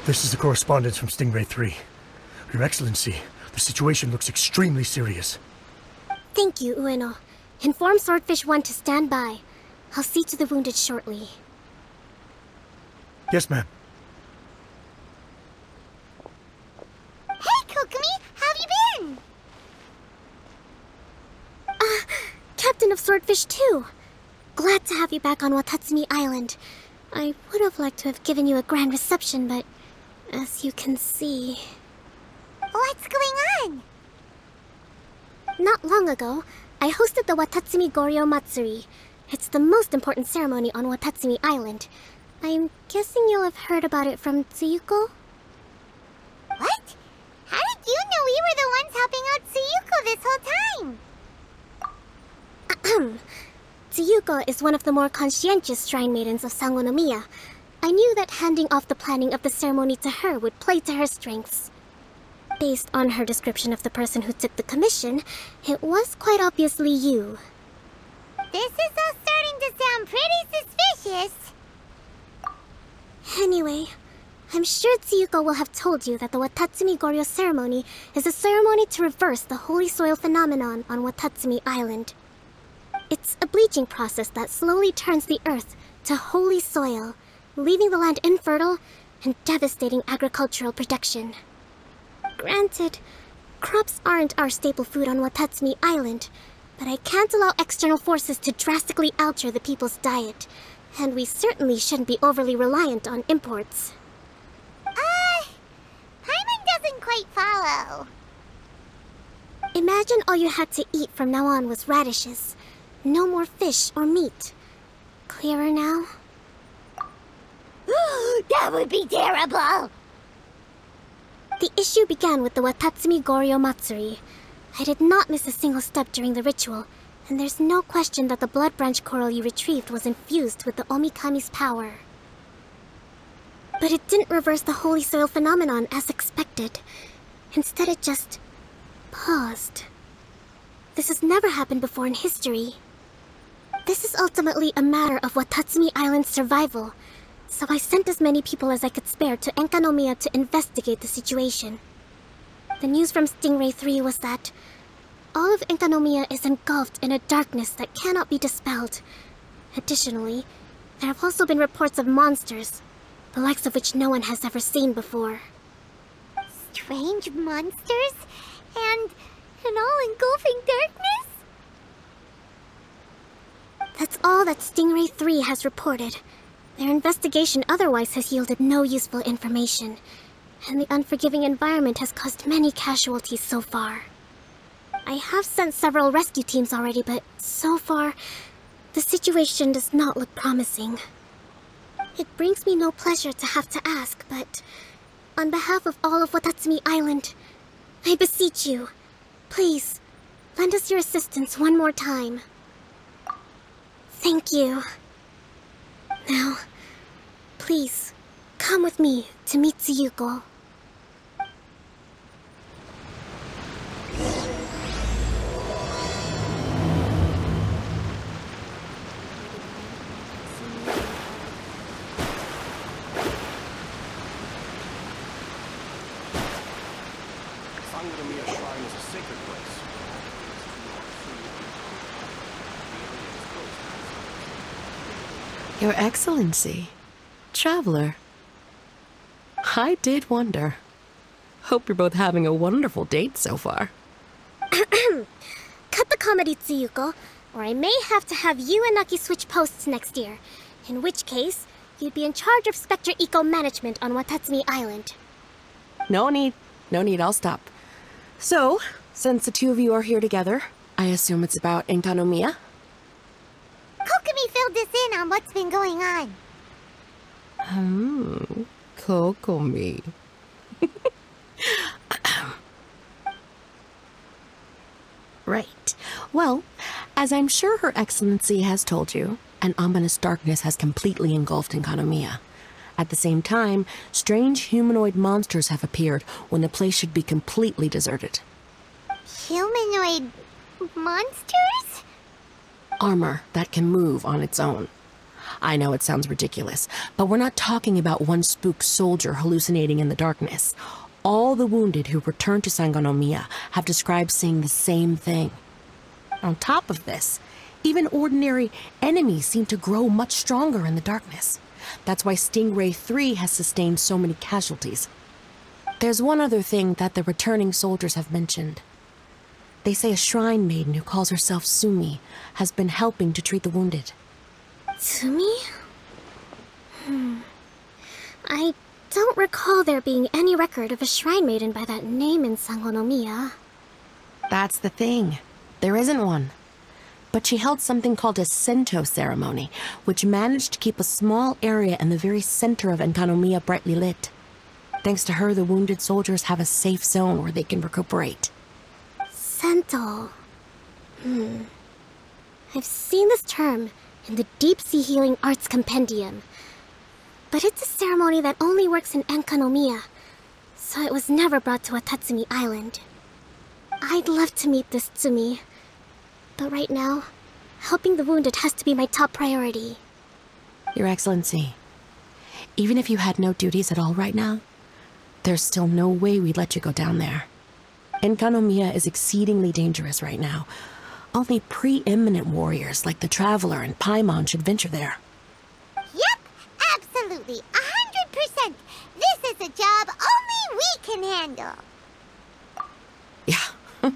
This is the correspondence from Stingray 3. Your Excellency, the situation looks extremely serious. Thank you, Ueno. Inform Swordfish 1 to stand by. I'll see to the wounded shortly. Yes, ma'am. Hey, Kokomi! How have you been? Captain of Swordfish 2. Glad to have you back on Watatsumi Island. I would have liked to have given you a grand reception, but as you can see... What's going on? Not long ago, I hosted the Watatsumi Goryo Matsuri. It's the most important ceremony on Watatsumi Island. I'm guessing you'll have heard about it from Tsuyuko? What? How did you know we were the ones helping out Tsuyuko this whole time? Tsuyuko is one of the more conscientious shrine maidens of Sangonomiya. I knew that handing off the planning of the ceremony to her would play to her strengths. Based on her description of the person who took the commission, it was quite obviously you. This is all starting to sound pretty suspicious. Anyway, I'm sure Tsuyuko will have told you that the Watatsumi Goryo ceremony is a ceremony to reverse the holy soil phenomenon on Watatsumi Island. It's a bleaching process that slowly turns the earth to holy soil, leaving the land infertile and devastating agricultural production. Granted, crops aren't our staple food on Watatsumi Island, but I can't allow external forces to drastically alter the people's diet, and we certainly shouldn't be overly reliant on imports. Paimon doesn't quite follow. Imagine all you had to eat from now on was radishes. No more fish or meat. Clearer now? That would be terrible! The issue began with the Watatsumi Goryo Matsuri. I did not miss a single step during the ritual, and there's no question that the blood branch coral you retrieved was infused with the Omikami's power. But it didn't reverse the holy soil phenomenon as expected. Instead, it just paused. This has never happened before in history. This is ultimately a matter of Watatsumi Island's survival, so I sent as many people as I could spare to Enkanomiya to investigate the situation. The news from Stingray 3 was that all of Enkanomiya is engulfed in a darkness that cannot be dispelled. Additionally, there have also been reports of monsters, the likes of which no one has ever seen before. Strange monsters? And an all-engulfing darkness? That's all that Stingray 3 has reported. Their investigation otherwise has yielded no useful information, and the unforgiving environment has caused many casualties so far. I have sent several rescue teams already, but so far, the situation does not look promising. It brings me no pleasure to have to ask, but on behalf of all of Watatsumi Island, I beseech you, please, lend us your assistance one more time. Thank you. Now, please, come with me to meet Tsuyuko. Sangonomiya Shrine is a sacred place. Your Excellency, Traveler. I did wonder. Hope you're both having a wonderful date so far. Cut the comedy, Tsuyuko, or I may have to have you and Naki switch posts next year. In which case, you'd be in charge of Spectre Eco Management on Watatsumi Island. No need, I'll stop. So, since the two of you are here together, I assume it's about Enkanomiya? Kokomi filled us in on what's been going on. Kokomi. Right. Well, as I'm sure Her Excellency has told you, an ominous darkness has completely engulfed Enkanomiya. At the same time, strange humanoid monsters have appeared when the place should be completely deserted. Humanoid monsters? Armor that can move on its own. I know it sounds ridiculous, but we're not talking about one spooked soldier hallucinating in the darkness. All the wounded who returned to Sangonomiya have described seeing the same thing. On top of this, even ordinary enemies seem to grow much stronger in the darkness. That's why Stingray 3 has sustained so many casualties. There's one other thing that the returning soldiers have mentioned. They say a shrine maiden who calls herself Sumi has been helping to treat the wounded. Sumi? I don't recall there being any record of a shrine maiden by that name in Sangonomiya. That's the thing. There isn't one. But she held something called a Sento ceremony, which managed to keep a small area in the very center of Enkanomiya brightly lit. Thanks to her, the wounded soldiers have a safe zone where they can recuperate. Sento. I've seen this term in the Deep Sea Healing Arts Compendium. But it's a ceremony that only works in Enkanomiya, so it was never brought to Watatsumi Island. I'd love to meet this Tsumi, but right now, helping the wounded has to be my top priority. Your Excellency, even if you had no duties at all right now, there's still no way we'd let you go down there. Enkanomiya is exceedingly dangerous right now. Only preeminent warriors like the Traveler and Paimon should venture there. Yep, absolutely, 100%. This is a job only we can handle. Yeah.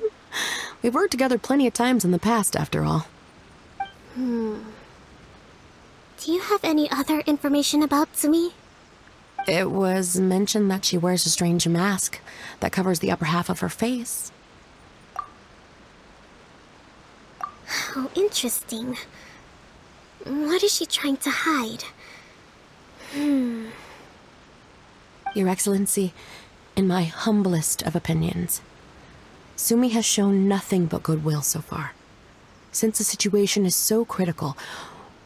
We've worked together plenty of times in the past, after all. Do you have any other information about Tsumi? It was mentioned that she wears a strange mask that covers the upper half of her face. How interesting. What is she trying to hide? Your Excellency, in my humblest of opinions, Sumi has shown nothing but goodwill so far. Since the situation is so critical,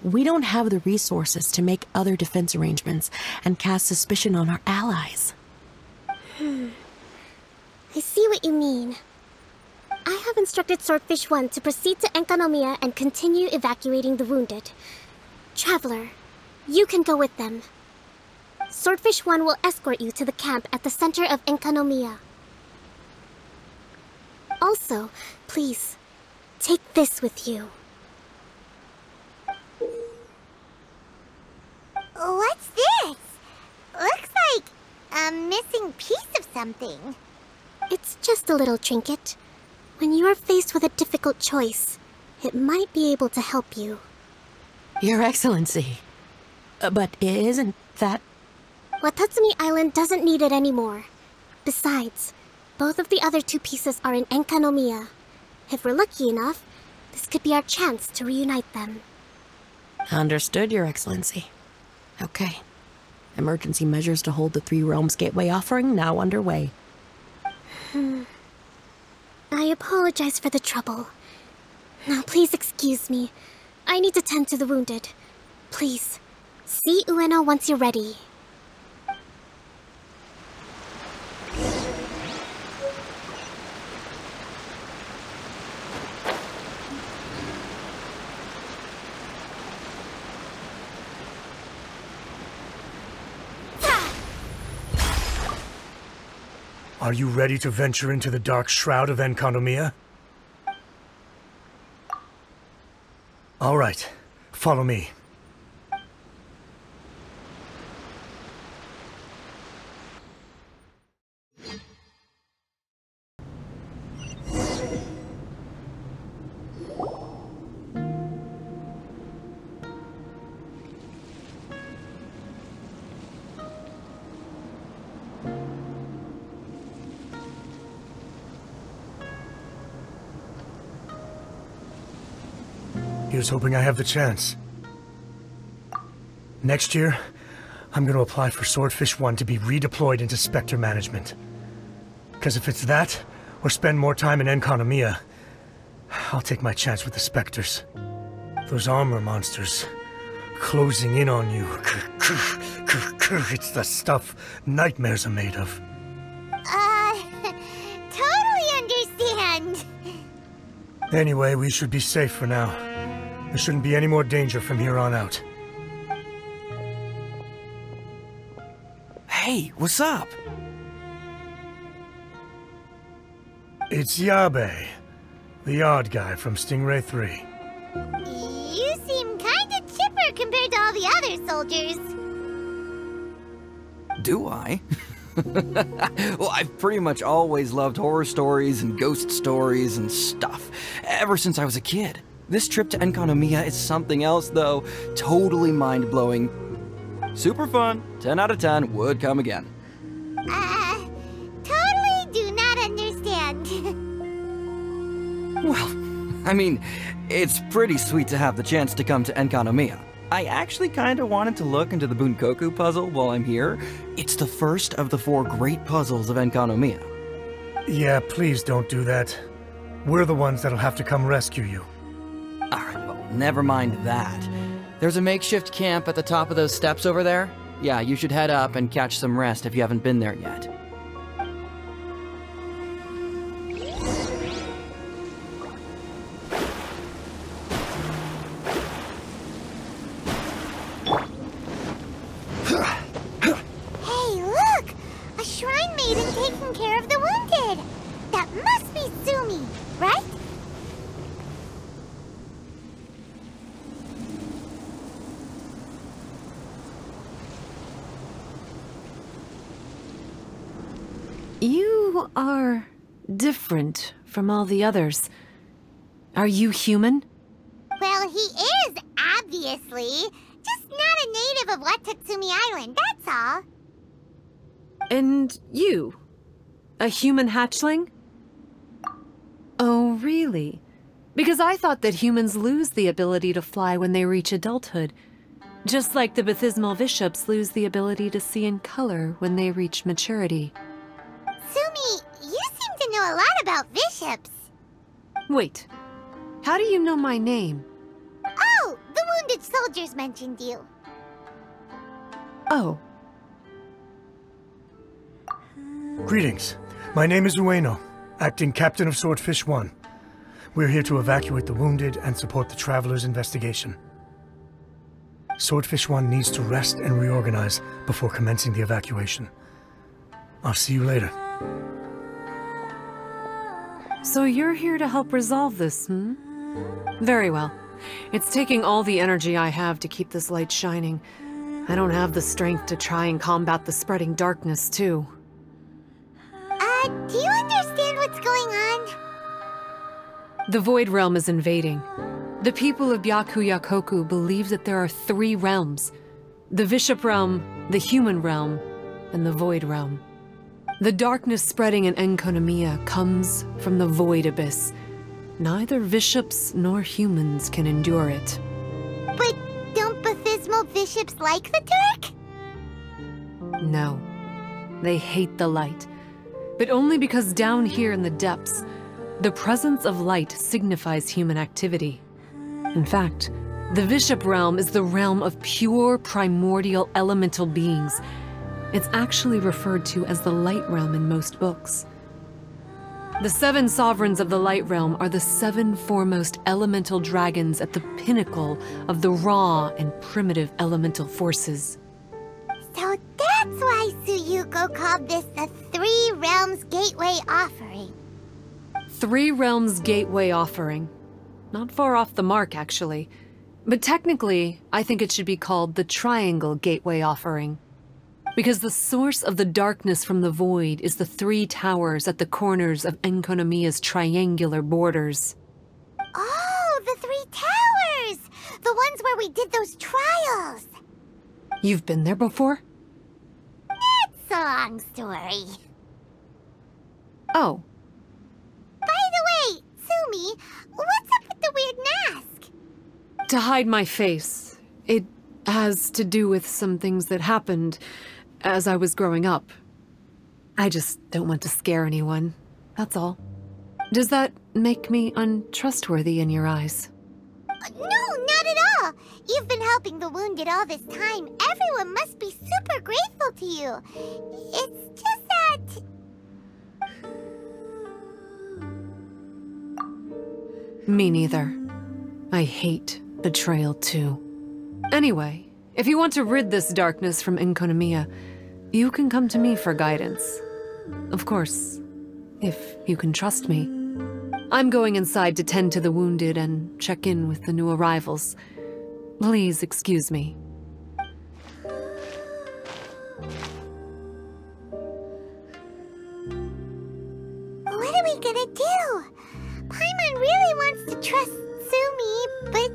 we don't have the resources to make other defense arrangements and cast suspicion on our allies. I see what you mean. I have instructed Swordfish 1 to proceed to Enkanomiya and continue evacuating the wounded. Traveler, you can go with them. Swordfish 1 will escort you to the camp at the center of Enkanomiya. Also, please, take this with you. What's this? Looks like a missing piece of something. It's just a little trinket. When you are faced with a difficult choice, it might be able to help you. Your Excellency, but isn't that... Watatsumi Island doesn't need it anymore. Besides, both of the other two pieces are in Enkanomiya. If we're lucky enough, this could be our chance to reunite them. Understood, Your Excellency. Okay. Emergency measures to hold the Three Realms Gateway offering now underway. I apologize for the trouble. Now please excuse me. I need to tend to the wounded. Please, see Ueno once you're ready. Are you ready to venture into the dark shroud of Enkanomiya? All right, follow me. Here's hoping I have the chance. Next year, I'm going to apply for Swordfish 1 to be redeployed into Spectre management. Because if it's that, or spend more time in Enkanomiya, I'll take my chance with the Spectres. Those armor monsters, closing in on you. It's the stuff nightmares are made of. Totally understand. Anyway, we should be safe for now. There shouldn't be any more danger from here on out. Hey, what's up? It's Yabe, the odd guy from Stingray 3. You seem kinda chipper compared to all the other soldiers. Do I? Well, I've pretty much always loved horror stories and ghost stories and stuff, ever since I was a kid. This trip to Enkanomiya is something else, though. Totally mind-blowing. Super fun. 10 out of 10 would come again. Totally do not understand. Well, I mean, it's pretty sweet to have the chance to come to Enkanomiya. I actually kinda wanted to look into the Bunkoku Puzzle while I'm here. It's the first of the 4 great puzzles of Enkanomiya. Yeah, please don't do that. We're the ones that'll have to come rescue you. Alright, well, never mind that. There's a makeshift camp at the top of those steps over there. Yeah, you should head up and catch some rest if you haven't been there yet. Hey, look! A shrine maiden taking care of the wounded! That must be Sumi, right? You are different from all the others. Are you human? Well, he is, obviously. Just not a native of Watatsumi Island, that's all. And you? A human hatchling? Oh, really? Because I thought that humans lose the ability to fly when they reach adulthood. Just like the baptismal vishaps lose the ability to see in color when they reach maturity. Sumi, you seem to know a lot about vishaps. Wait, how do you know my name? Oh, the wounded soldiers mentioned you. Oh. Greetings. My name is Ueno, acting captain of Swordfish 1. We're here to evacuate the wounded and support the traveler's investigation. Swordfish 1 needs to rest and reorganize before commencing the evacuation. I'll see you later. So you're here to help resolve this, hmm? Very well. It's taking all the energy I have to keep this light shining. I don't have the strength to try and combat the spreading darkness, too. Do you understand what's going on? The Void Realm is invading. The people of Byakuyakoku believe that there are 3 realms. The Vishap Realm, the Human Realm, and the Void Realm. The darkness spreading in Enkanomiya comes from the Void Abyss. Neither Vishaps nor humans can endure it. But don't baptismal vishaps like the Turk? No. They hate the light. But only because down here in the depths, the presence of light signifies human activity. In fact, the Vishap realm is the realm of pure primordial elemental beings. It's actually referred to as the light realm in most books. The 7 sovereigns of the light realm are the 7 foremost elemental dragons at the pinnacle of the raw and primitive elemental forces. So that's why Suyuko called this the 3 Realms Gateway Offering. 3 Realms Gateway Offering. Not far off the mark, actually. But technically, I think it should be called the Triangle Gateway Offering. Because the source of the darkness from the void is the 3 towers at the corners of Enkanomiya's triangular borders. Oh, the 3 towers! The ones where we did those trials! You've been there before? That's a long story. Oh. By the way, Sumi, what's up with the weird mask? To hide my face. It has to do with some things that happened as I was growing up. I just don't want to scare anyone, that's all. Does that make me untrustworthy in your eyes? No, not at all. You've been helping the wounded all this time. Everyone must be super grateful to you. It's just that... Me neither. I hate betrayal too. Anyway, if you want to rid this darkness from Enkanomiya, You can come to me for guidance. Of course, if you can trust me. I'm going inside to tend to the wounded and check in with the new arrivals. Please excuse me. What are we gonna do? Paimon really wants to trust Sumi, but...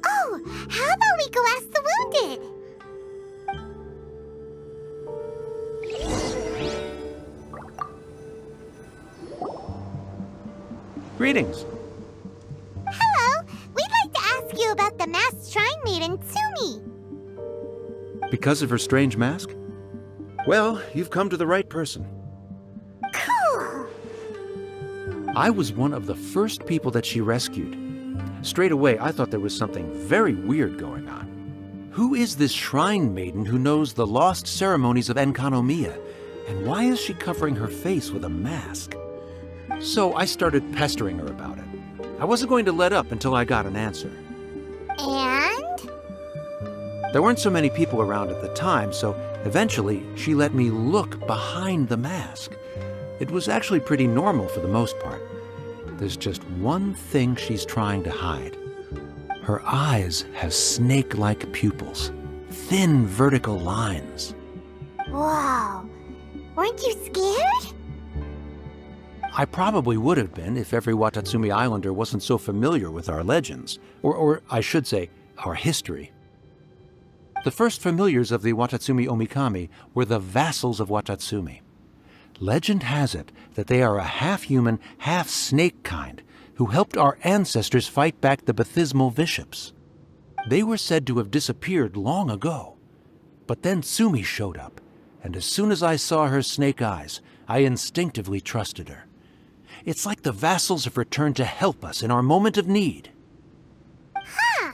Oh, how about we go ask the wounded? Greetings. Hello, we'd like to ask you about the masked shrine maiden, Sumi. Because of her strange mask? Well, you've come to the right person. Cool. I was one of the first people that she rescued. Straight away, I thought there was something very weird going on. Who is this shrine maiden who knows the lost ceremonies of Enkanomiya? And why is she covering her face with a mask? So I started pestering her about it. I wasn't going to let up until I got an answer. And? There weren't so many people around at the time, so eventually she let me look behind the mask. It was actually pretty normal for the most part. There's just one thing she's trying to hide. Her eyes have snake-like pupils, thin vertical lines. Whoa. Weren't you scared? I probably would have been if every Watatsumi Islander wasn't so familiar with our legends, or I should say, our history. The first familiars of the Watatsumi Omikami were the vassals of Watatsumi. Legend has it that they are a half-human, half-snake kind who helped our ancestors fight back the baptismal vishaps. They were said to have disappeared long ago. But then Sumi showed up, and as soon as I saw her snake eyes, I instinctively trusted her. It's like the vassals have returned to help us in our moment of need. Huh.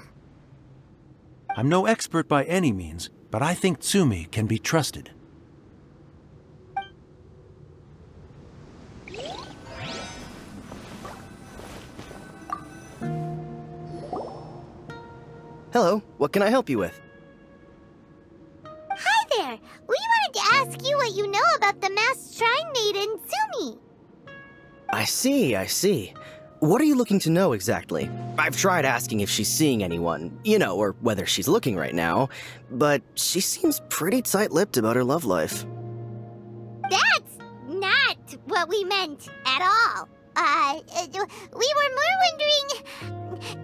I'm no expert by any means, but I think Tsumi can be trusted. Hello, what can I help you with? Hi there. We wanted to ask you what you know about the masked shrine maiden, Sumi. I see. What are you looking to know exactly? I've tried asking if she's seeing anyone, or whether she's looking right now, but she seems pretty tight-lipped about her love life. That's not what we meant at all. We were more wondering,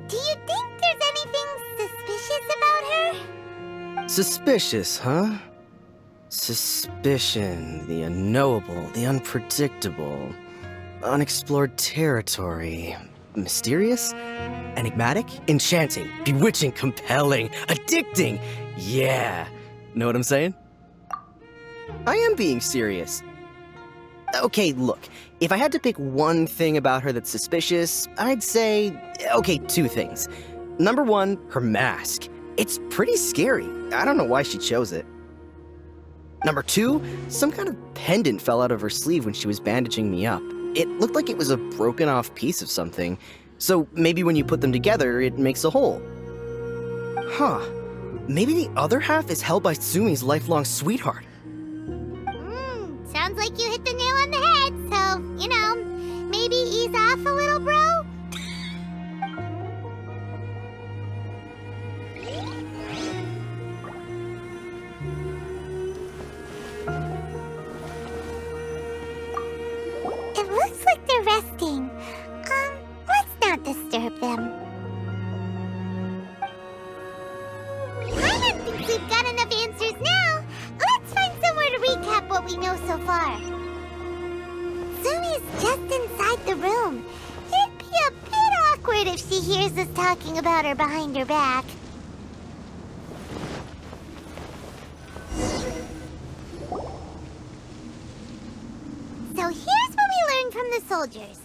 do you think there's anything suspicious about her? Suspicious, huh? Suspicion, the unknowable, the unpredictable. Unexplored territory. Mysterious? Enigmatic? Enchanting? Bewitching? Compelling? Addicting? Yeah. Know what I'm saying? I am being serious. Okay, look. If I had to pick one thing about her that's suspicious, I'd say, okay, two things. Number one, her mask. It's pretty scary. I don't know why she chose it. Number two, some kind of pendant fell out of her sleeve when she was bandaging me up. It looked like it was a broken off piece of something, so maybe when you put them together, it makes a whole. Huh. Maybe the other half is held by Sumi's lifelong sweetheart. Sounds like you hit the nail on the head, so, maybe ease off a little, bro? It looks like they're resting. Let's not disturb them. Paimon thinks we've got enough answers now. Let's find somewhere to recap what we know so far. Sumi's just inside the room. It'd be a bit awkward if she hears us talking about her behind her back. So here's what we learned from the soldiers.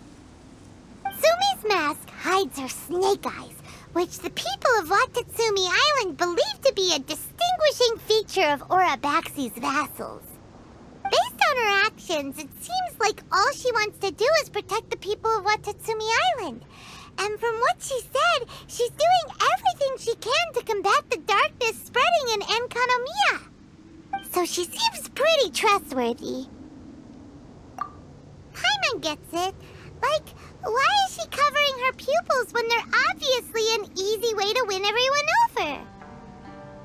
Sumi's mask hides her snake eyes, which the people of Watatsumi Island believe to be a distinguishing feature of Orabaxi's vassals. Based on her actions, it seems like all she wants to do is protect the people of Watatsumi Island. And from what she said, she's doing everything she can to combat the darkness spreading in Enkanomiya. so she seems pretty trustworthy. Paimon gets it. Like, why is she covering her pupils when they're obviously an easy way to win everyone over?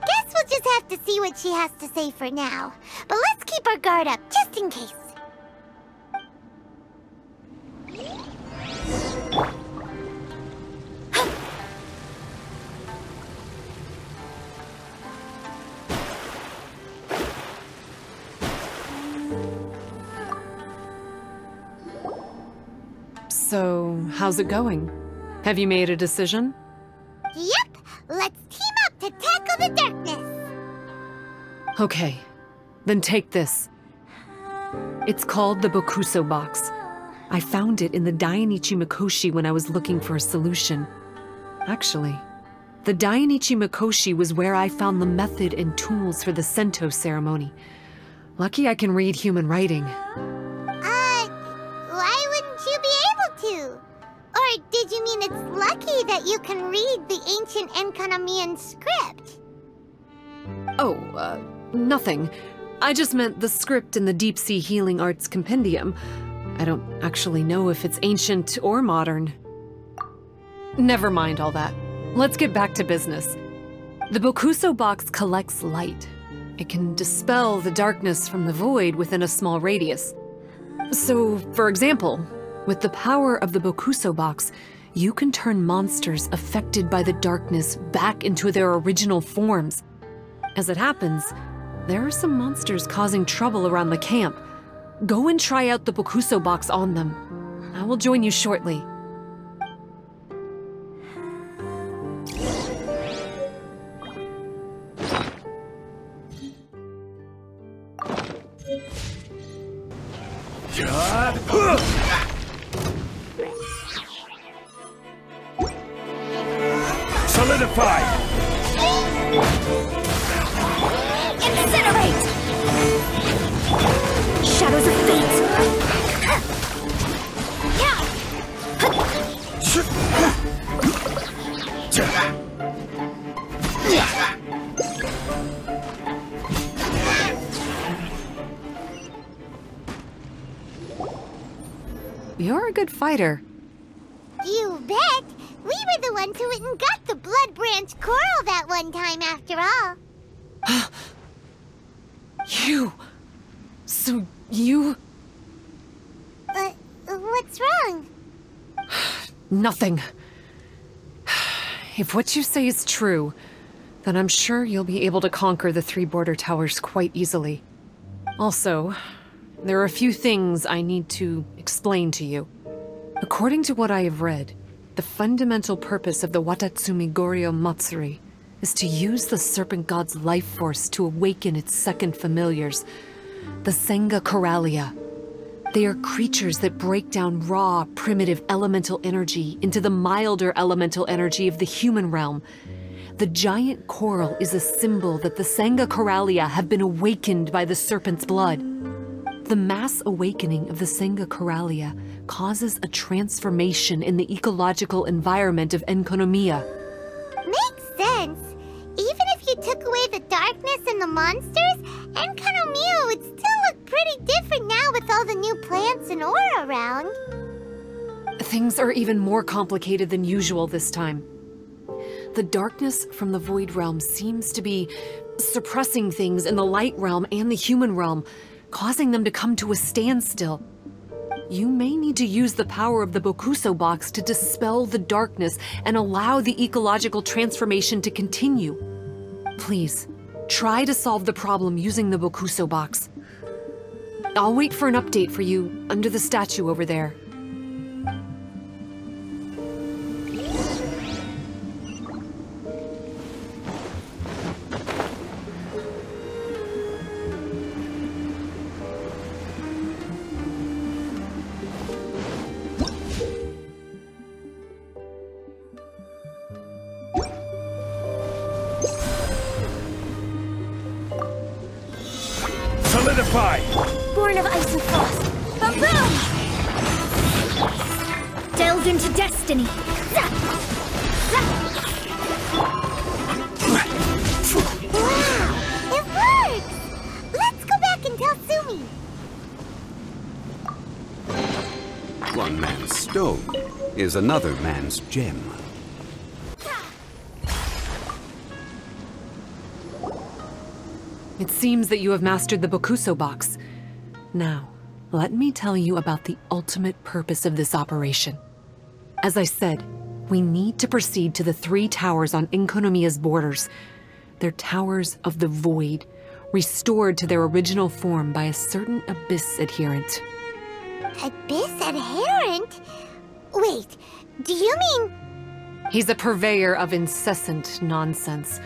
Guess we'll just have to see what she has to say for now. But let's keep our guard up, just in case. So, how's it going? Have you made a decision? Yep, let's team up to tackle the darkness. Okay, then take this. It's called the Bokuso box. I found it in the Dainichi Mikoshi when I was looking for a solution. Actually, the Dainichi Mikoshi was where I found the method and tools for the Sento ceremony. Lucky I can read human writing. Why wouldn't you be able to? Or did you mean it's lucky that you can read the ancient Enkanamian script? Oh, nothing. I just meant the script in the Deep Sea Healing Arts Compendium. I don't actually know if it's ancient or modern. Never mind all that. Let's get back to business. The Bokuso box collects light. It can dispel the darkness from the void within a small radius. So, for example, with the power of the Bokuso box, you can turn monsters affected by the darkness back into their original forms. As it happens, there are some monsters causing trouble around the camp. Go and try out the Bokuso box on them. I will join you shortly. Solidify! Incinerate! Shadows of fate! You're a good fighter. You bet! We were the ones who went and got the Blood Branch Coral that one time, after all. You... So you... What's wrong? Nothing. If what you say is true, then I'm sure you'll be able to conquer the 3 border towers quite easily. Also, there are a few things I need to explain to you. According to what I have read, the fundamental purpose of the Watatsumi Goryo Matsuri is to use the Serpent God's life force to awaken its second familiars, the Senga Coralia. They are creatures that break down raw, primitive elemental energy into the milder elemental energy of the human realm. The giant coral is a symbol that the Senga Coralia have been awakened by the serpent's blood. The mass awakening of the Senga Coralia causes a transformation in the ecological environment of Enkonomiya. Makes sense. Even if you took away the darkness and the monsters, Enkonomiya would still look pretty different now with all the new plants and ore around. Things are even more complicated than usual this time. The darkness from the Void Realm seems to be suppressing things in the Light Realm and the Human Realm, causing them to come to a standstill. You may need to use the power of the Bokuso box to dispel the darkness and allow the ecological transformation to continue. Please, try to solve the problem using the Bokuso box. I'll wait for an update for you under the statue over there. Solidify! Born of ice and frost. Ba-boom! Delved into destiny. Zap! Zap! Wow! It works! Let's stone is another man's gem. It seems that you have mastered the Bokuso box. Now, let me tell you about the ultimate purpose of this operation. As I said, we need to proceed to the 3 towers on Enkonomiya's borders. They're towers of the void, restored to their original form by a certain Abyss adherent. Abyss adherent? Wait, do you mean... He's a purveyor of incessant nonsense.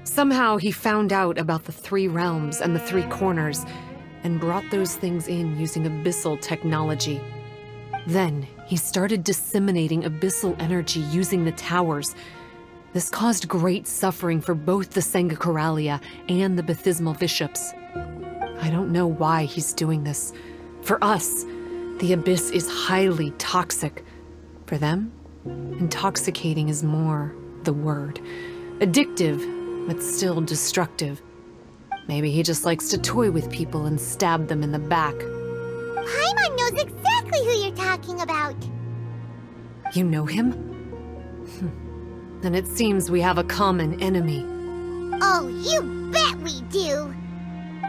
Somehow he found out about the 3 realms and the 3 corners, and brought those things in using abyssal technology. Then, he started disseminating abyssal energy using the towers. This caused great suffering for both the Senga Coralia and the Baptismal Vishaps. I don't know why he's doing this. For us, the Abyss is highly toxic. For them, intoxicating is more the word. Addictive, but still destructive. Maybe he just likes to toy with people and stab them in the back. Paimon knows exactly who you're talking about. You know him? Then it seems we have a common enemy. Oh, you bet we do!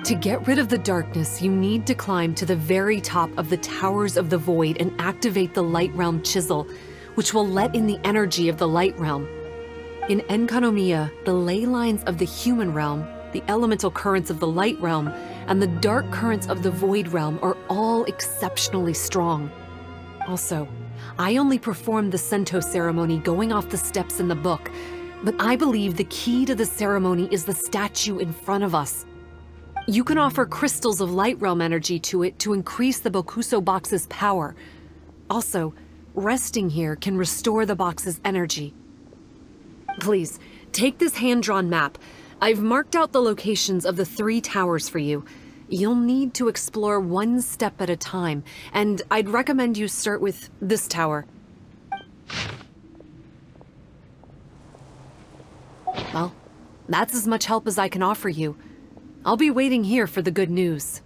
To get rid of the darkness, you need to climb to the very top of the Towers of the Void and activate the Light Realm Chisel, which will let in the energy of the Light Realm. In Enkonomiya, the ley lines of the human realm, the elemental currents of the Light Realm, and the dark currents of the Void Realm are all exceptionally strong. Also, I only performed the Sento ceremony going off the steps in the book, but I believe the key to the ceremony is the statue in front of us. You can offer crystals of Light Realm energy to it to increase the Bokuso box's power. Also, resting here can restore the box's energy. Please, take this hand-drawn map. I've marked out the locations of the 3 towers for you. You'll need to explore one step at a time, and I'd recommend you start with this tower. Well, that's as much help as I can offer you. I'll be waiting here for the good news.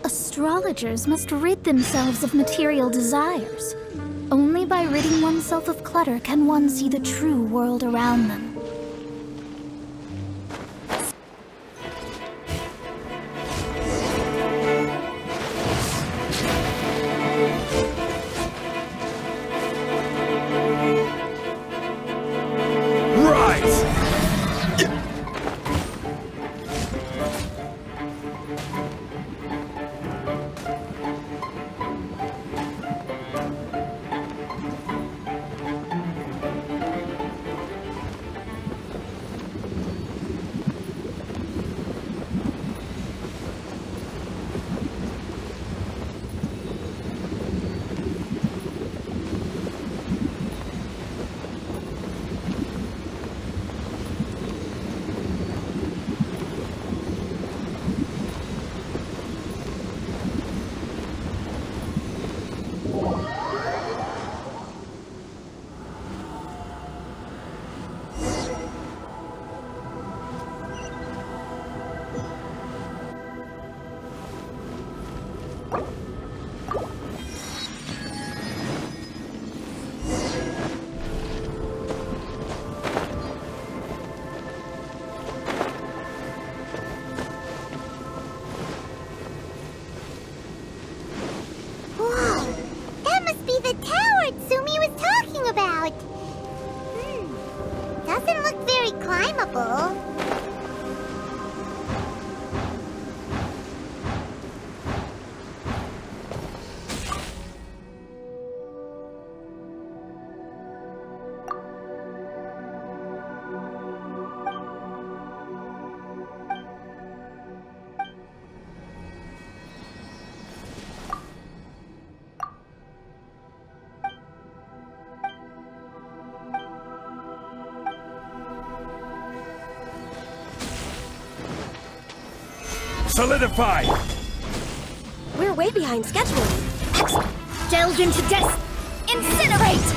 Astrologers must rid themselves of material desires. Only by ridding oneself of clutter can one see the true world around them. Solidify! We're way behind schedule. Excellent. Delve into death. Incinerate!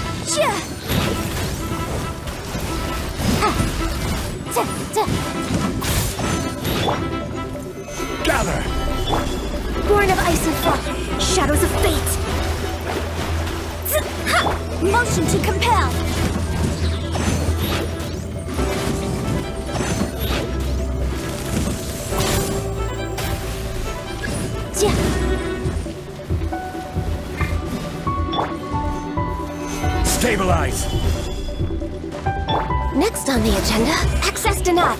Gather! Born of ice and frost. Shadows of fate. Motion to compel. Stabilize! Next on the agenda, Access denied.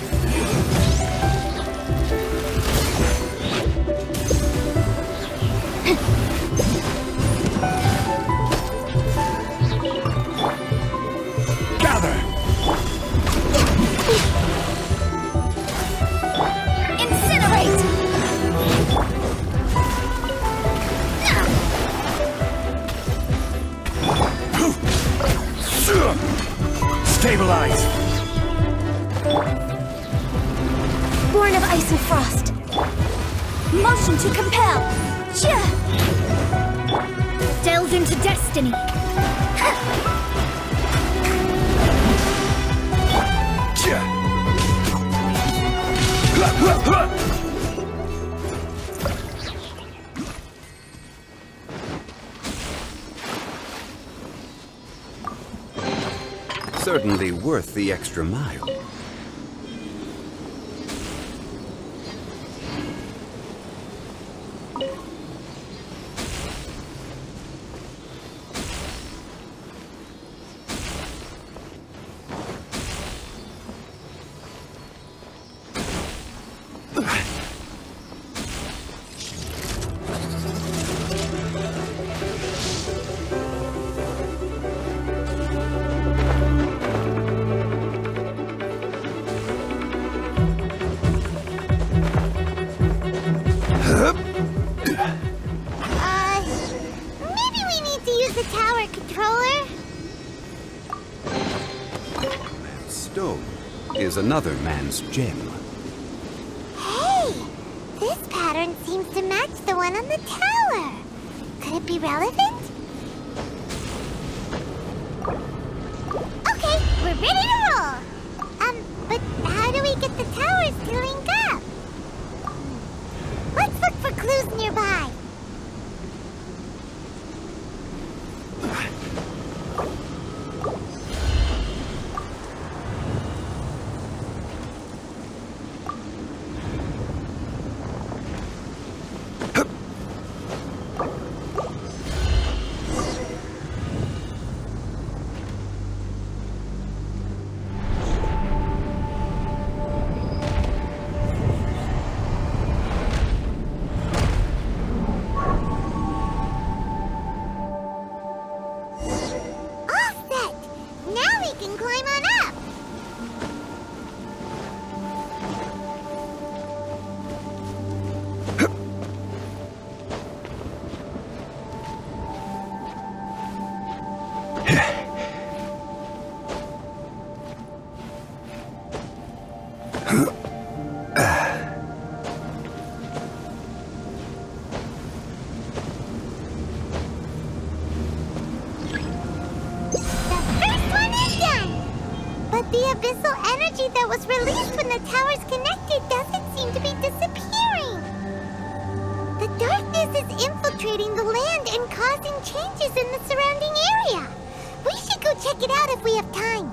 Gather! Incinerate! Stabilize! Born of ice and frost. Motion to compel. Delve into destiny. Certainly worth the extra mile. Maybe we need to use the tower controller. Stone is another man's gem. Hey, this pattern seems to match the one on the tower. Could it be relevant? Okay, we're ready to roll. But how do we get the towers to link up? Let's look for clues nearby. That was released when the towers connected doesn't seem to be disappearing. The darkness is infiltrating the land and causing changes in the surrounding area. We should go check it out if we have time.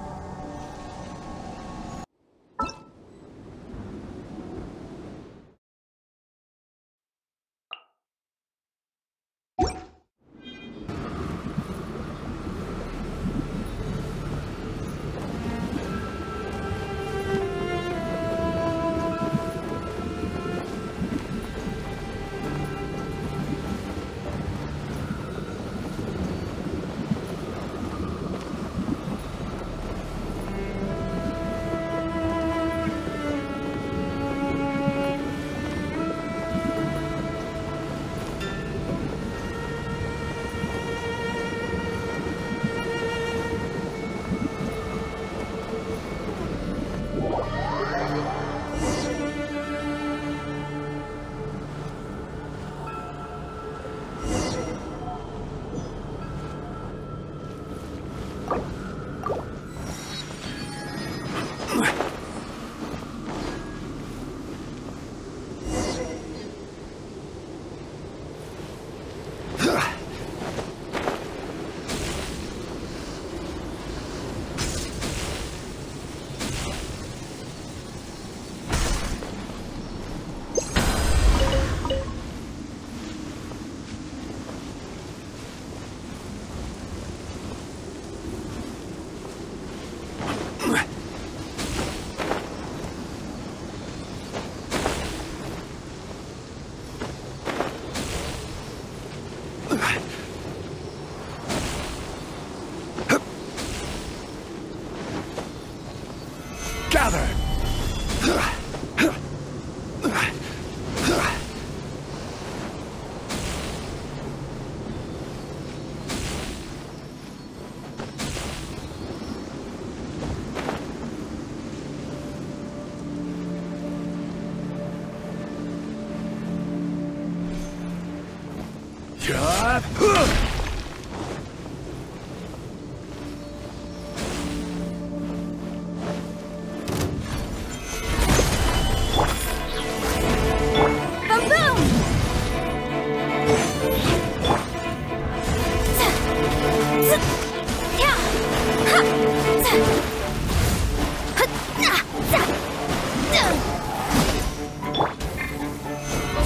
Gather!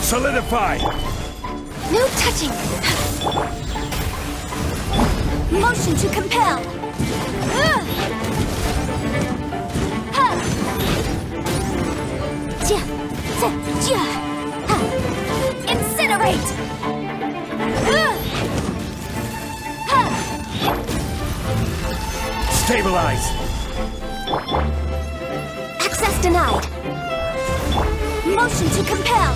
Solidify! No touching! Motion to compel! Incinerate! Stabilize! Access denied! Motion to compel!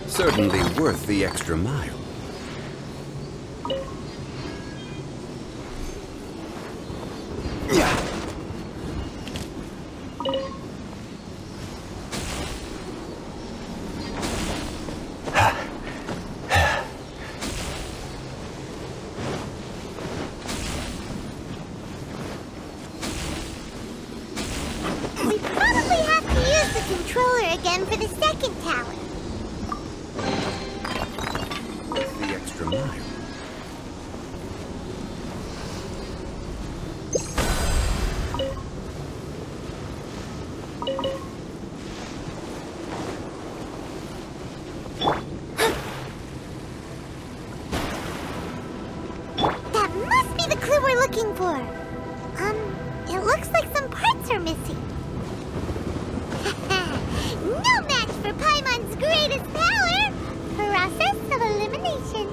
Certainly worth the extra mile. We probably have to use the controller again for the second tower. The extra mile. That must be the clue we're looking for. It looks like some parts are missing. No match for Paimon's greatest power! Process of elimination.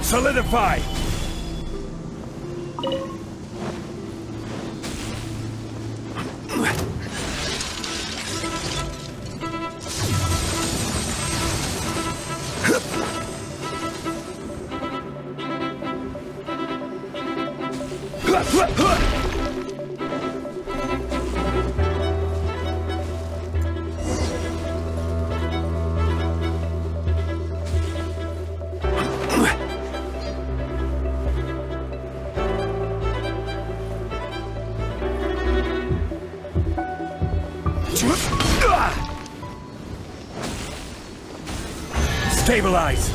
Solidify! Stabilize!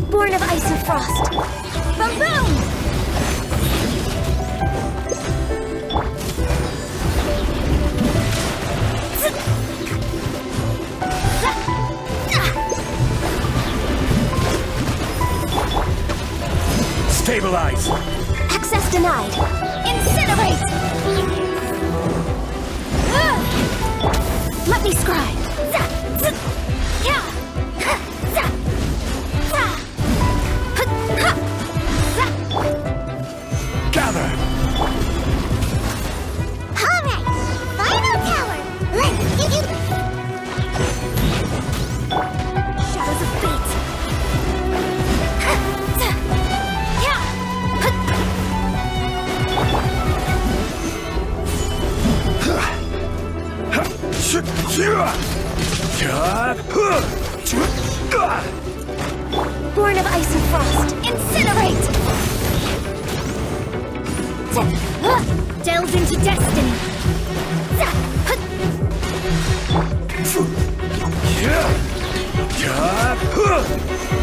Born of ice and frost. Boom boom! Stabilize! Access denied. Incinerate! Let me scribe. Gather! Alright, final tower! Let's do this! Shadows of fate. Born of ice and frost. Incinerate! Delve into destiny.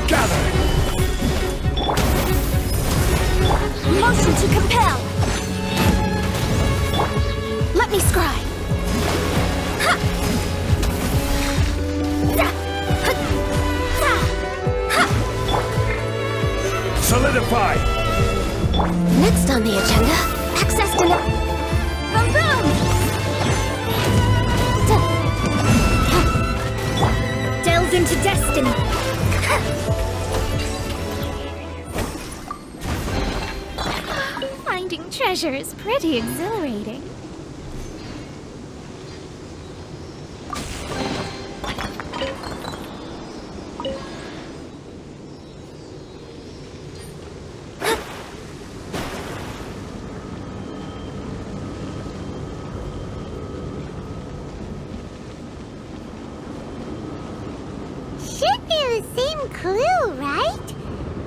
Gather! Motion to compel. Let me scry. Solidify! Next on the agenda, access to Boom boom! Delve into destiny. Finding treasure is pretty exhilarating. Should be the same clue, right?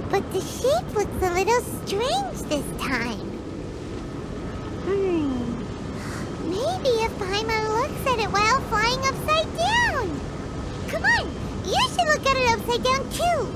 But the shape looks a little strange this time. Maybe if Paimon looks at it while flying upside down. Come on, you should look at it upside down too.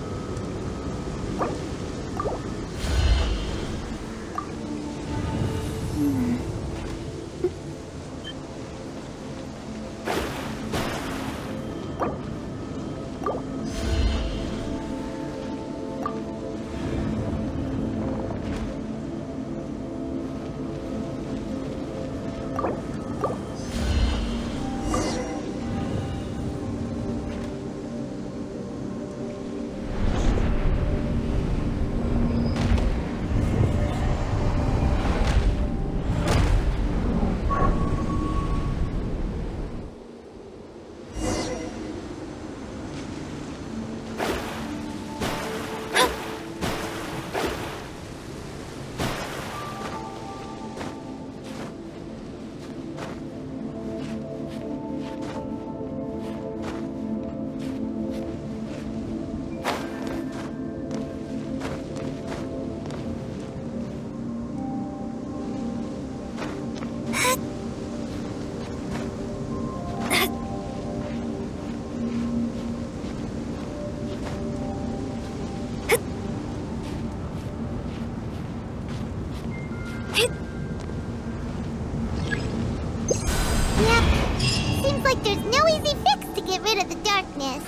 like there's no easy fix to get rid of the darkness.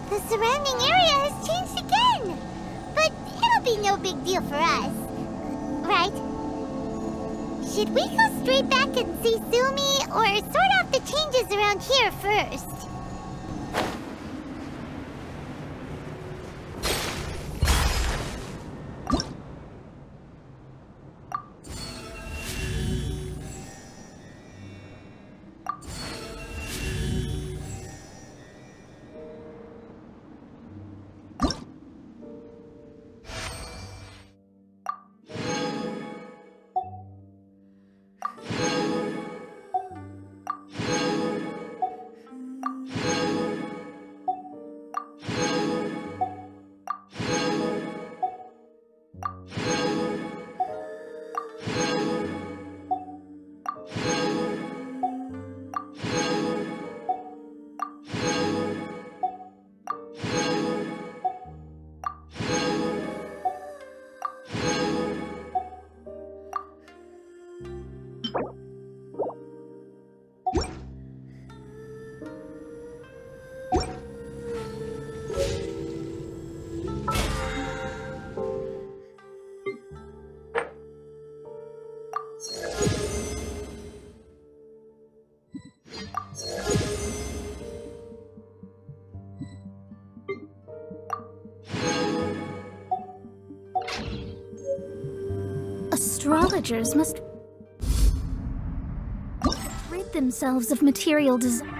The surrounding area has changed again. But it'll be no big deal for us. Right? Should we go straight back and see Sumi, or sort out the changes around here first? astrologers must rid themselves of material desire.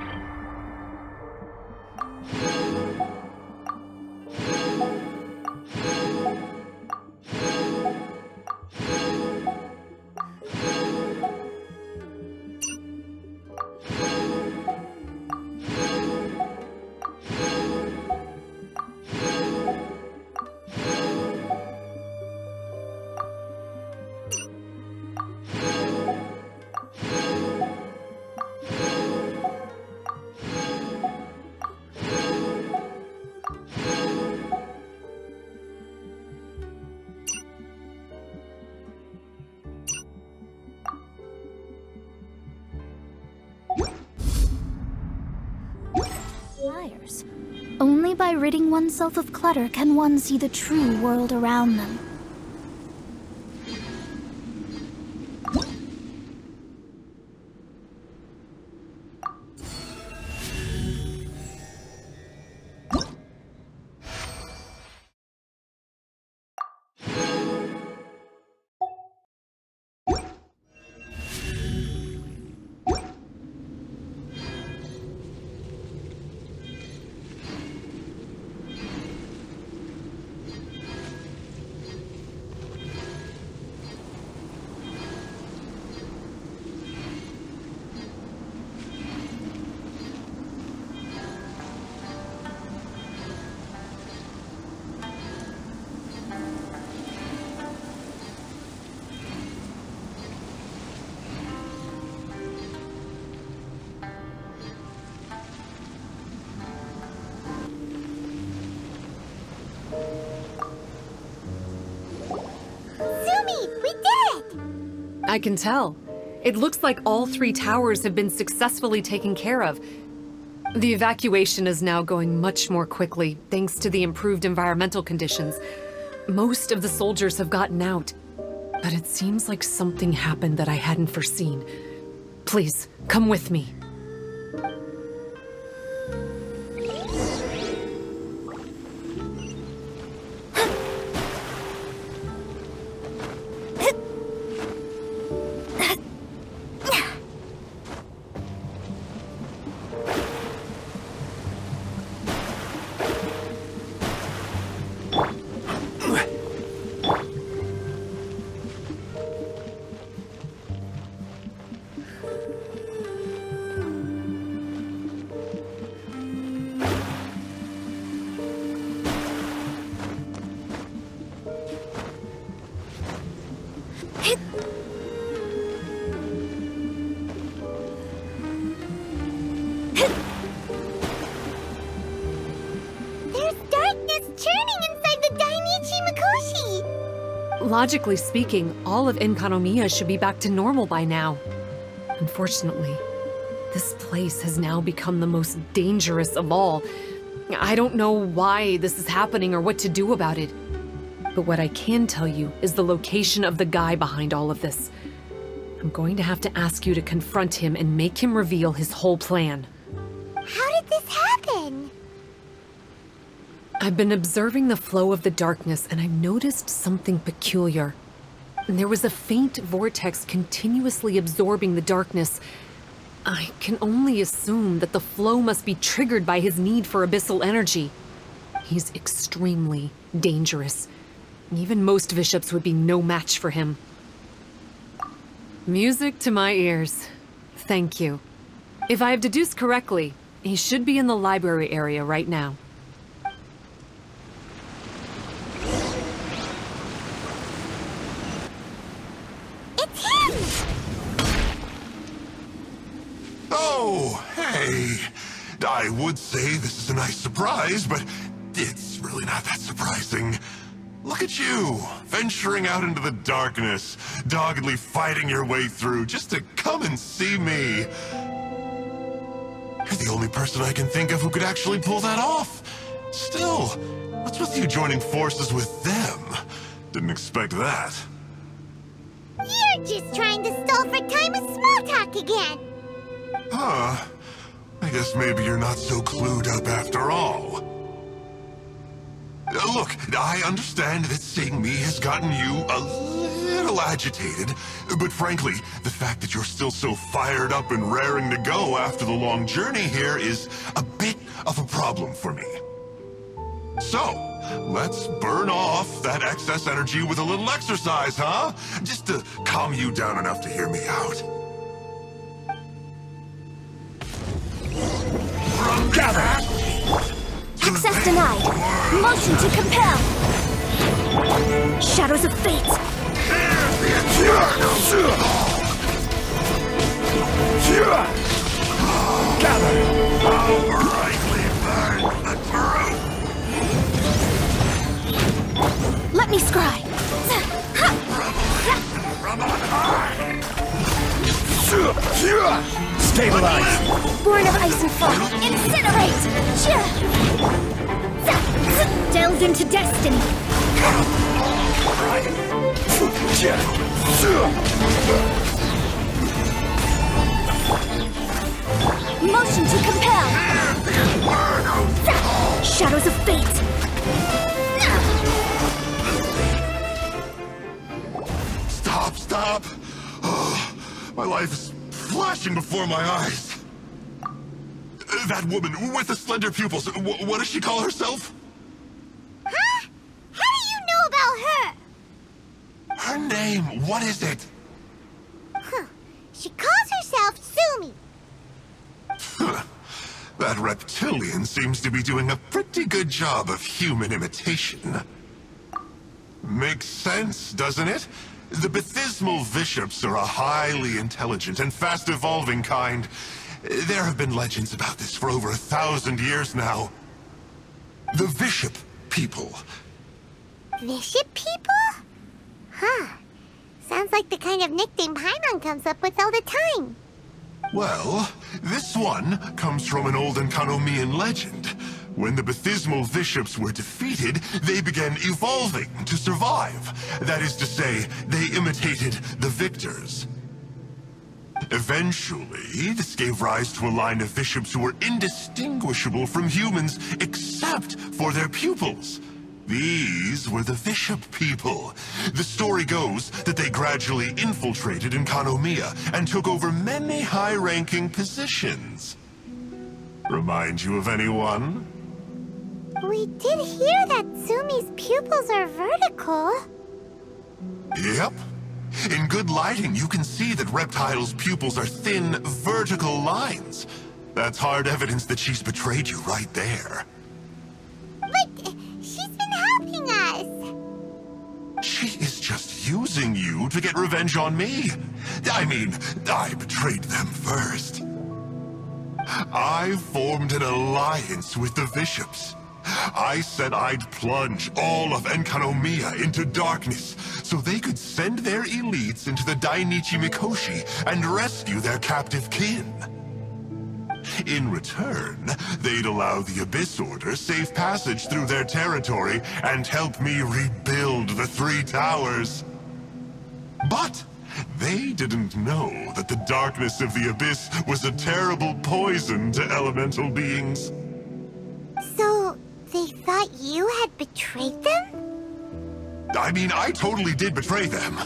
Only by ridding oneself of clutter can one see the true world around them. I can tell. It looks like all 3 towers have been successfully taken care of. The evacuation is now going much more quickly, thanks to the improved environmental conditions. Most of the soldiers have gotten out, but it seems like something happened that I hadn't foreseen. Please, come with me. Logically speaking, all of Enkanomiya should be back to normal by now. Unfortunately, this place has now become the most dangerous of all. I don't know why this is happening or what to do about it. But what I can tell you is the location of the guy behind all of this. I'm going to have to ask you to confront him and make him reveal his whole plan. How did this happen? I've been observing the flow of the darkness, and I've noticed something peculiar. There was a faint vortex continuously absorbing the darkness. I can only assume that the flow must be triggered by his need for abyssal energy. He's extremely dangerous. Even most vishaps would be no match for him. Music to my ears. Thank you. If I have deduced correctly, he should be in the library area right now. Oh, hey. I would say this is a nice surprise, but it's really not that surprising. Look at you, venturing out into the darkness, doggedly fighting your way through just to come and see me. You're the only person I can think of who could actually pull that off. Still, what's with you joining forces with them? Didn't expect that. You're just trying to stall for time with small talk again. Huh. I guess maybe you're not so clued up after all. Look, I understand that seeing me has gotten you a little agitated, but frankly, the fact that you're still so fired up and raring to go after the long journey here is a bit of a problem for me. So, let's burn off that excess energy with a little exercise, huh? Just to calm you down enough to hear me out. Gather! Access denied. Motion to compel. Shadows of fate. Gather! How brightly burns the truth! Let me scry. From on high! Stabilize! Born of ice and fire. Incinerate! Delve into destiny. Motion to compel. Shadows of fate. Stop! Oh, my life is flashing before my eyes. That woman with the slender pupils, what does she call herself? Huh? How do you know about her? Her name, what is it? Huh. She calls herself Sumi. That reptilian seems to be doing a pretty good job of human imitation. Makes sense, doesn't it? The Baptismal Vishaps are a highly intelligent and fast-evolving kind. There have been legends about this for over 1,000 years now. The Vishap people. Bishop people? Huh. Sounds like the kind of nickname Paimon comes up with all the time. Well, this one comes from an old Enkanomian legend. When the Baptismal Vishaps were defeated, they began evolving to survive. That is to say, they imitated the victors. Eventually, this gave rise to a line of Vishaps who were indistinguishable from humans except for their pupils. These were the Vishap people. The story goes that they gradually infiltrated Enkanomiya and took over many high-ranking positions. Remind you of anyone? We did hear that Sumi's pupils are vertical. Yep. In good lighting, you can see that Reptile's pupils are thin, vertical lines. That's hard evidence that she's betrayed you right there. But she's been helping us. She is just using you to get revenge on me. I mean, I betrayed them first. I formed an alliance with the Vishaps. I said I'd plunge all of Enkanomiya into darkness so they could send their elites into the Dainichi Mikoshi and rescue their captive kin. In return, they'd allow the Abyss Order safe passage through their territory and help me rebuild the Three Towers. But they didn't know that the darkness of the Abyss was a terrible poison to elemental beings. So, they thought you had betrayed them? I mean, I totally did betray them.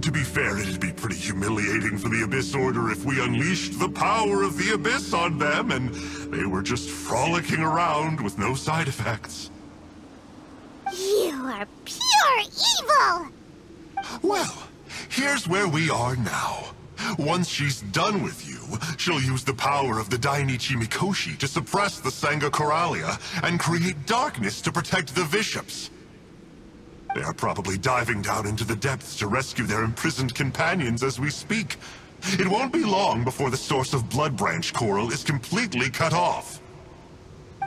To be fair, it'd be pretty humiliating for the Abyss Order if we unleashed the power of the Abyss on them and they were just frolicking around with no side effects. You are pure evil! Well, here's where we are now. Once she's done with you, she'll use the power of the Dainichi Mikoshi to suppress the Sangha Coralia and create darkness to protect the Vishaps. They are probably diving down into the depths to rescue their imprisoned companions as we speak. It won't be long before the source of Blood Branch Coral is completely cut off.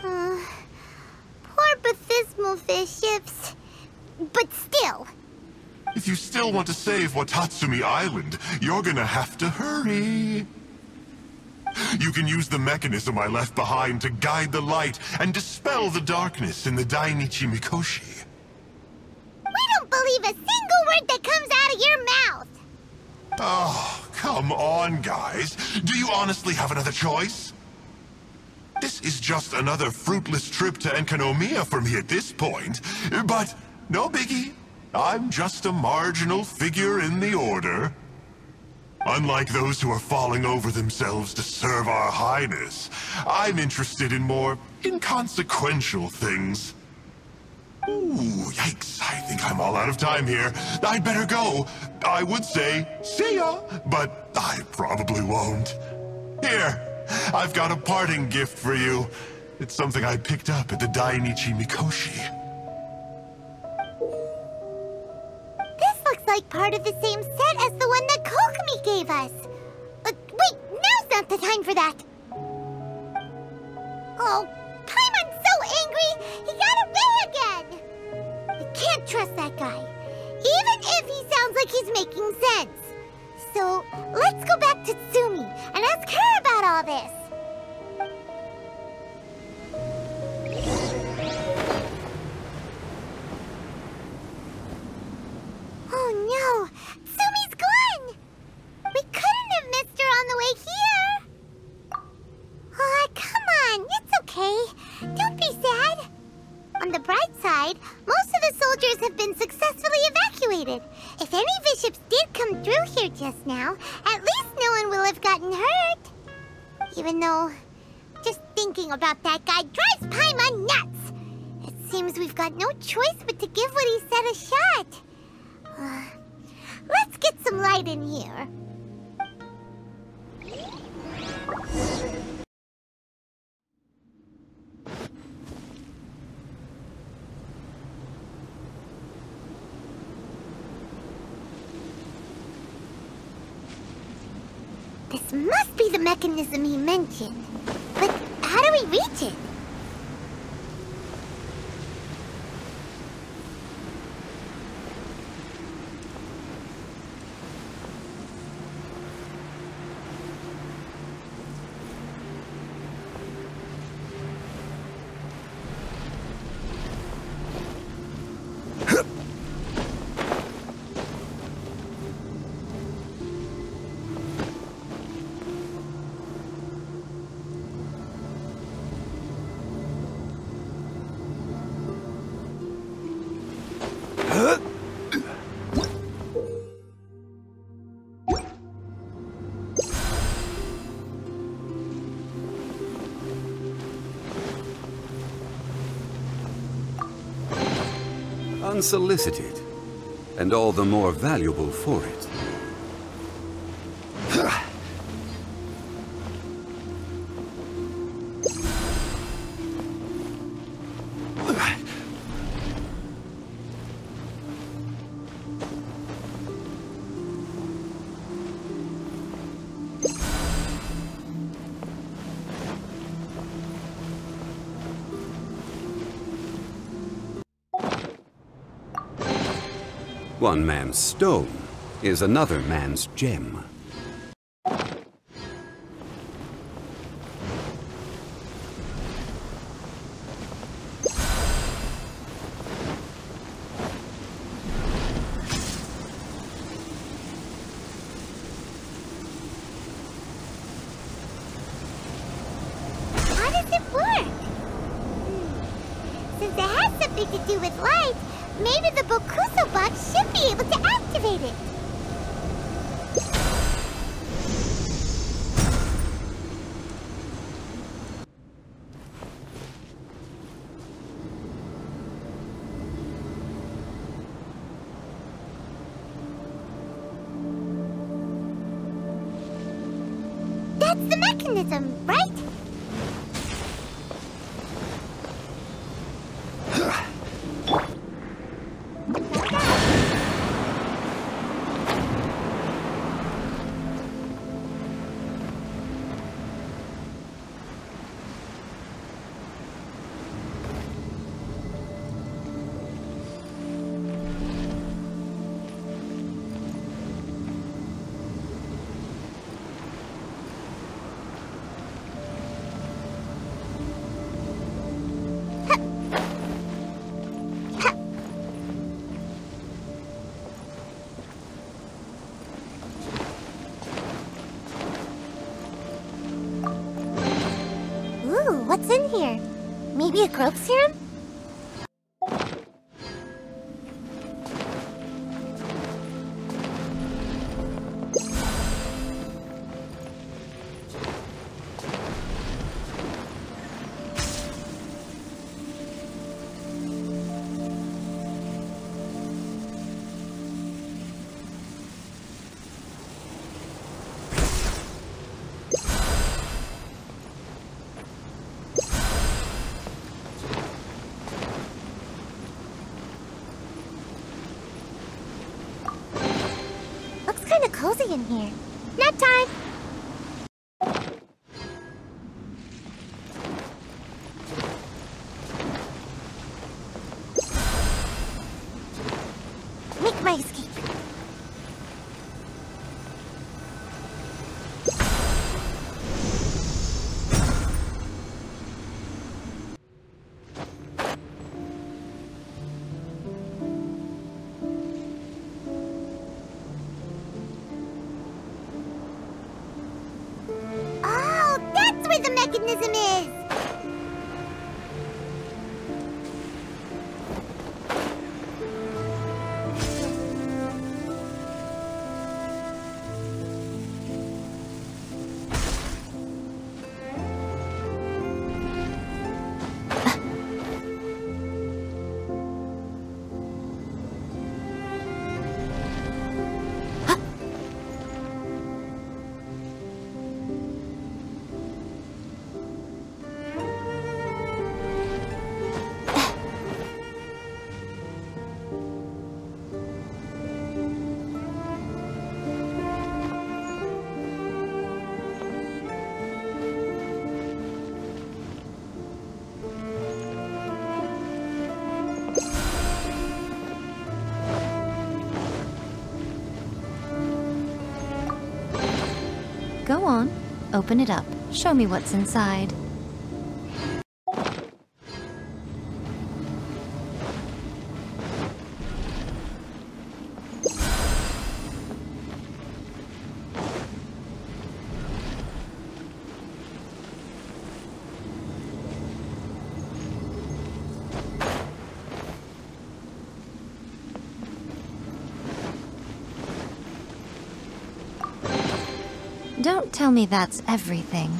Poor Baptismal Vishaps. But still. If you still want to save Watatsumi Island, you're gonna have to hurry. You can use the mechanism I left behind to guide the light and dispel the darkness in the Dainichi Mikoshi. We don't believe a single word that comes out of your mouth! Oh, come on, guys. Do you honestly have another choice? This is just another fruitless trip to Enkanomiya for me at this point, but no biggie. I'm just a marginal figure in the Order. Unlike those who are falling over themselves to serve our Highness, I'm interested in more inconsequential things. Ooh, yikes. I think I'm all out of time here. I'd better go. I would say, see ya, but I probably won't. Here, I've got a parting gift for you. It's something I picked up at the Dainichi Mikoshi. This looks like part of the same set as the one that Kokomi gave us. Wait, now's not the time for that. Oh, Paimon's so angry, he got away again. I can't trust that guy, even if he sounds like he's making sense. So, let's go back to Tsumi and ask her about all this. Oh no! Tsumi's gone! We couldn't have missed her on the way here! Oh, come on, it's okay. Don't be sad. On the bright side, most of the soldiers have been successfully evacuated. If any vishaps did come through here just now, at least no one will have gotten hurt. Even though, just thinking about that guy drives Paimon nuts. It seems we've got no choice but to give what he said a shot. Let's get some light in here. This must be the mechanism he mentioned. But how do we reach it? Unsolicited, and all the more valuable for it. One man's stone is another man's gem. How does it work? Since it has something to do with light, maybe the Bokuso box should be able to activate it. That's the mechanism, right? What's in here? Maybe a growth serum? cozy in here. Nap time! Make my escape. Oh, that's where the mechanism is! Go on, open it up. Show me what's inside. Don't tell me that's everything.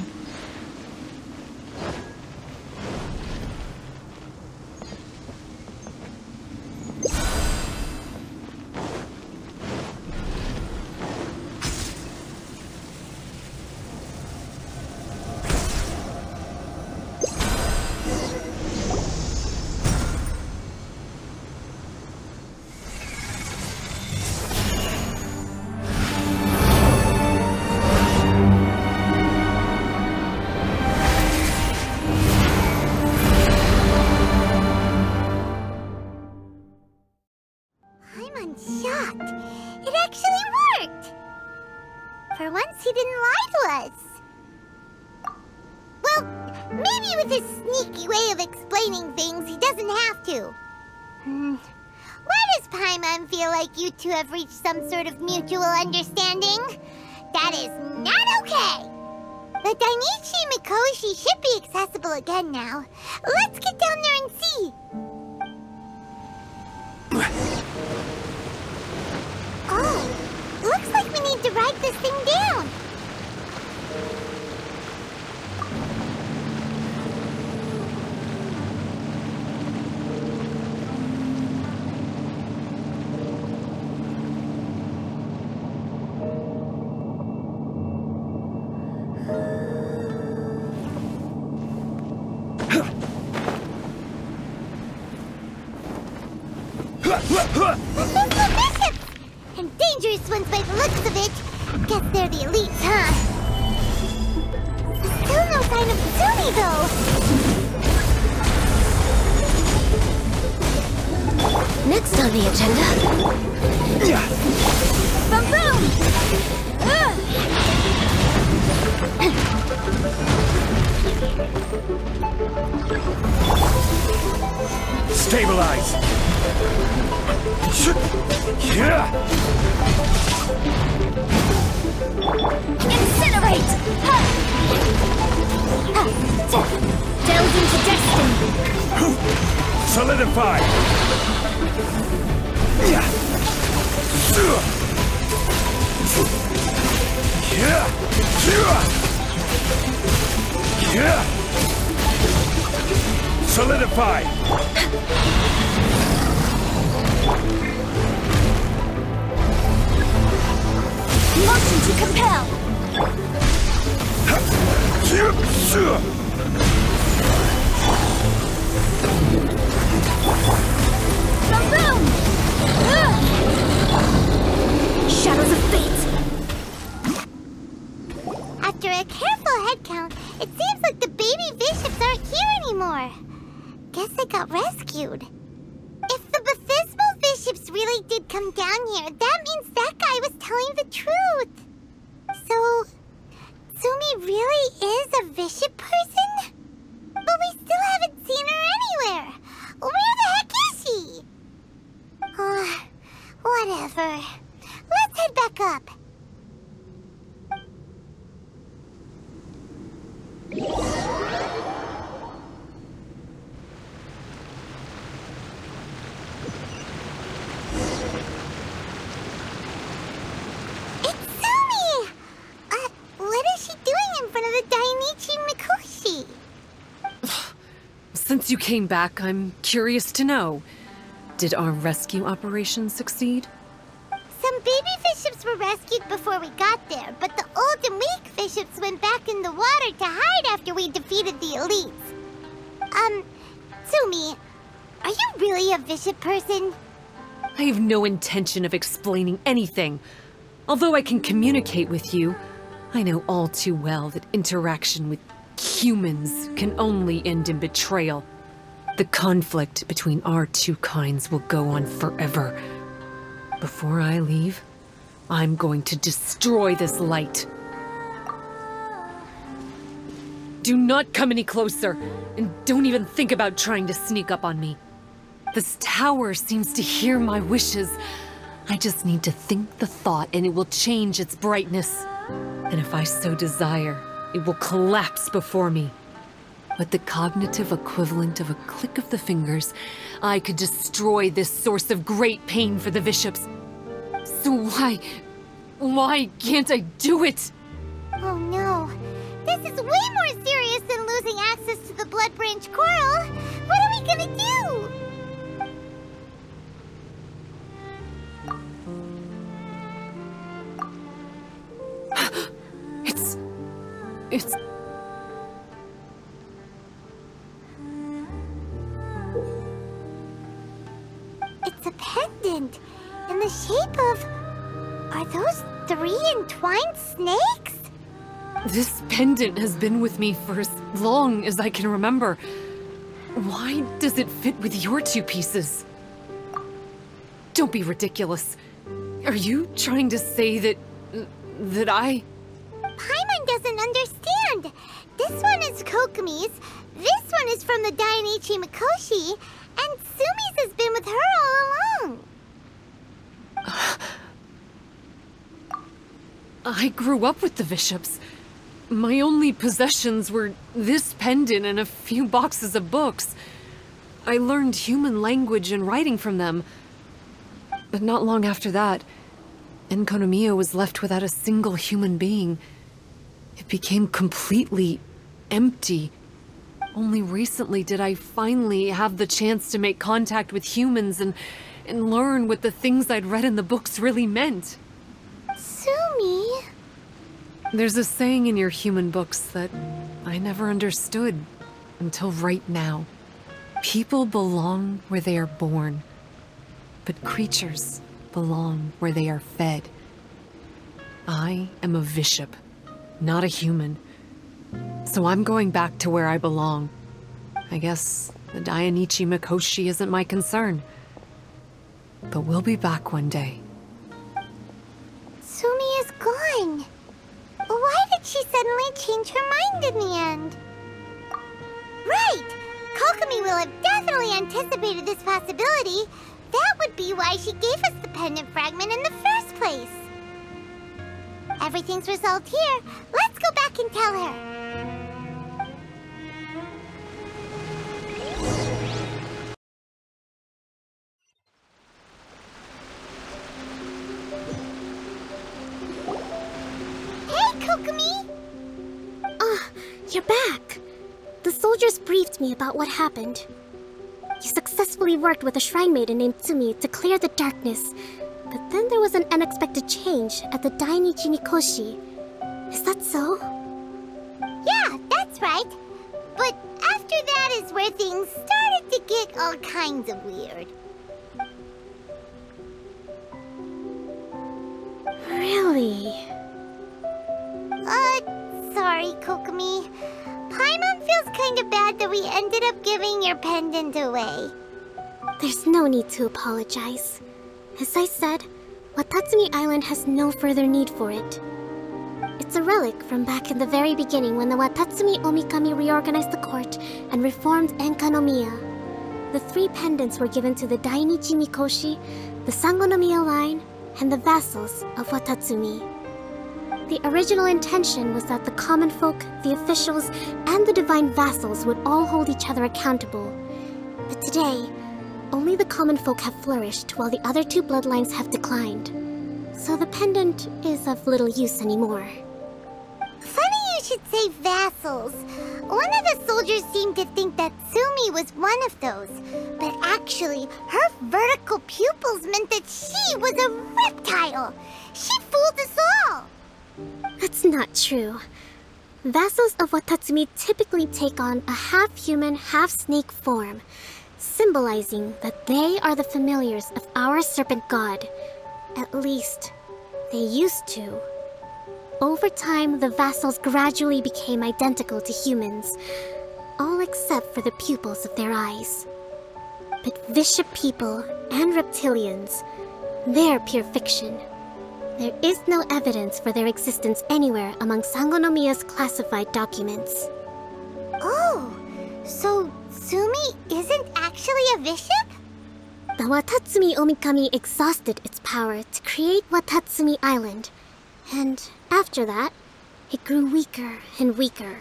For once, he didn't lie to us. Well, maybe with his sneaky way of explaining things, he doesn't have to. Why does Paimon feel like you two have reached some sort of mutual understanding? That is not okay! The Dainichi Mikoshi should be accessible again now. Let's get down there and see. Oh, looks like we need to ride this thing down. And dangerous ones by the looks of it. Guess they're the elites, huh? Still no sign of Tsumi, though. Next on the agenda... Boom boom! Stabilize! Incinerate! Delve into destiny! Solidify! Solidify! Motion to compel! Boom boom! Shadows of fate! guess I got rescued. If the Baptismal Vishaps really did come down here, that means that guy was telling the truth. So, Tsumi really is a Vishap person? But we still haven't seen her anywhere. Where the heck is she? Whatever. Let's head back up. Since you came back, I'm curious to know. Did our rescue operation succeed? Some baby Vishaps were rescued before we got there, but the old and weak Vishaps went back in the water to hide after we defeated the elites. Tsumi, are you really a Vishap person? I have no intention of explaining anything. Although I can communicate with you, I know all too well that interaction with humans can only end in betrayal. The conflict between our two kinds will go on forever. Before I leave, I'm going to destroy this light. Do not come any closer, and don't even think about trying to sneak up on me. This tower seems to hear my wishes. I just need to think the thought and it will change its brightness. And if I so desire, it will collapse before me. With the cognitive equivalent of a click of the fingers, I could destroy this source of great pain for the Vishaps. So why can't I do it? Oh no. This is way more serious than losing access to the Blood Branch Coral. What are we gonna do? It's a pendant in the shape of... Are those 3 entwined snakes? This pendant has been with me for as long as I can remember. Why does it fit with your 2 pieces? Don't be ridiculous. Are you trying to say that I... Paimon doesn't understand. This one is Kokumi's, this one is from the Dainichi Mikoshi, and Tsumi's has been with her all along. I grew up with the Vishaps. My only possessions were this pendant and a few boxes of books. I learned human language and writing from them. But not long after that, Enkonomiya was left without a single human being. It became completely empty. Only recently did I finally have the chance to make contact with humans and learn what the things I'd read in the books really meant. Tsumi? There's a saying in your human books that I never understood until right now. People belong where they are born, but creatures belong where they are fed. I am a Vishap, not a human. So I'm going back to where I belong. I guess the Dainichi Mikoshi isn't my concern. But we'll be back one day. Tsumi is gone. Why did she suddenly change her mind in the end? Right! Kokumi will have definitely anticipated this possibility. That would be why she gave us the pendant fragment in the first place. Everything's resolved here. Let's go back and tell her. You're back! The soldiers briefed me about what happened. You successfully worked with a shrine maiden named Tsumi to clear the darkness, but then there was an unexpected change at the Dainichi Mikoshi. Is that so? Yeah, that's right. But after that is where things started to get all kinds of weird. Really? Sorry, Kokumi. Paimon feels kind of bad that we ended up giving your pendant away. There's no need to apologize. As I said, Watatsumi Island has no further need for it. It's a relic from back in the very beginning when the Watatsumi Omikami reorganized the court and reformed Enkanomiya. The 3 pendants were given to the Dainichi Mikoshi, the Sangonomiya line, and the vassals of Watatsumi. The original intention was that the common folk, the officials, and the divine vassals would all hold each other accountable. But today, only the common folk have flourished while the other 2 bloodlines have declined. So the pendant is of little use anymore. Funny you should say vassals. One of the soldiers seemed to think that Sumi was one of those, but actually, her vertical pupils meant that she was a reptile. She fooled us all. That's not true. Vassals of Watatsumi typically take on a half-human, half-snake form, symbolizing that they are the familiars of our serpent god. At least, they used to. Over time, the vassals gradually became identical to humans, all except for the pupils of their eyes. But Vishap people and reptilians, they're pure fiction. There is no evidence for their existence anywhere among Sangonomiya's classified documents. Oh, so Sumi isn't actually a bishop? The Watatsumi Omikami exhausted its power to create Watatsumi Island, and after that, it grew weaker and weaker.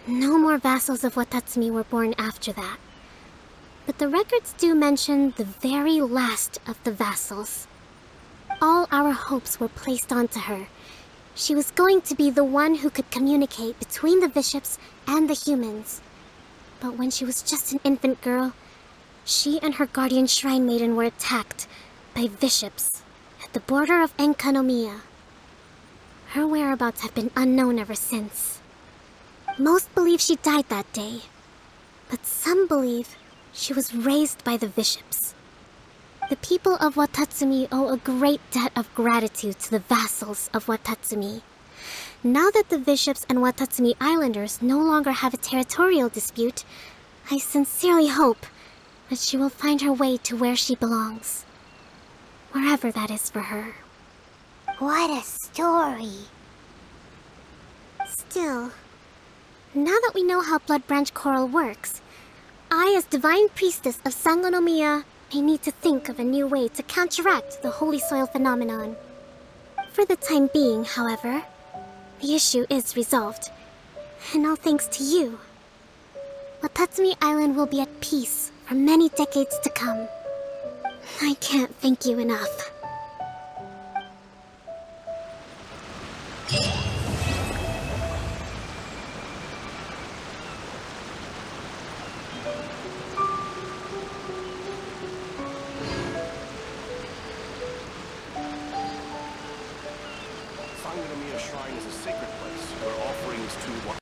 No more vassals of Watatsumi were born after that. But the records do mention the very last of the vassals. All our hopes were placed onto her. She was going to be the one who could communicate between the bishops and the humans. But when she was just an infant girl, she and her guardian shrine maiden were attacked by vishaps at the border of Enkanomiya. Her whereabouts have been unknown ever since. Most believe she died that day, but some believe she was raised by the vishaps. The people of Watatsumi owe a great debt of gratitude to the vassals of Watatsumi. Now that the bishops and Watatsumi Islanders no longer have a territorial dispute, I sincerely hope that she will find her way to where she belongs. Wherever that is for her. What a story. Still, now that we know how Blood Branch Coral works, I, as Divine Priestess of Sangonomiya, may need to think of a new way to counteract the Holy Soil phenomenon. For the time being, however, the issue is resolved, and all thanks to you. Watatsumi Island will be at peace for many decades to come. I can't thank you enough. Sangonomiya Shrine is a sacred place where offerings to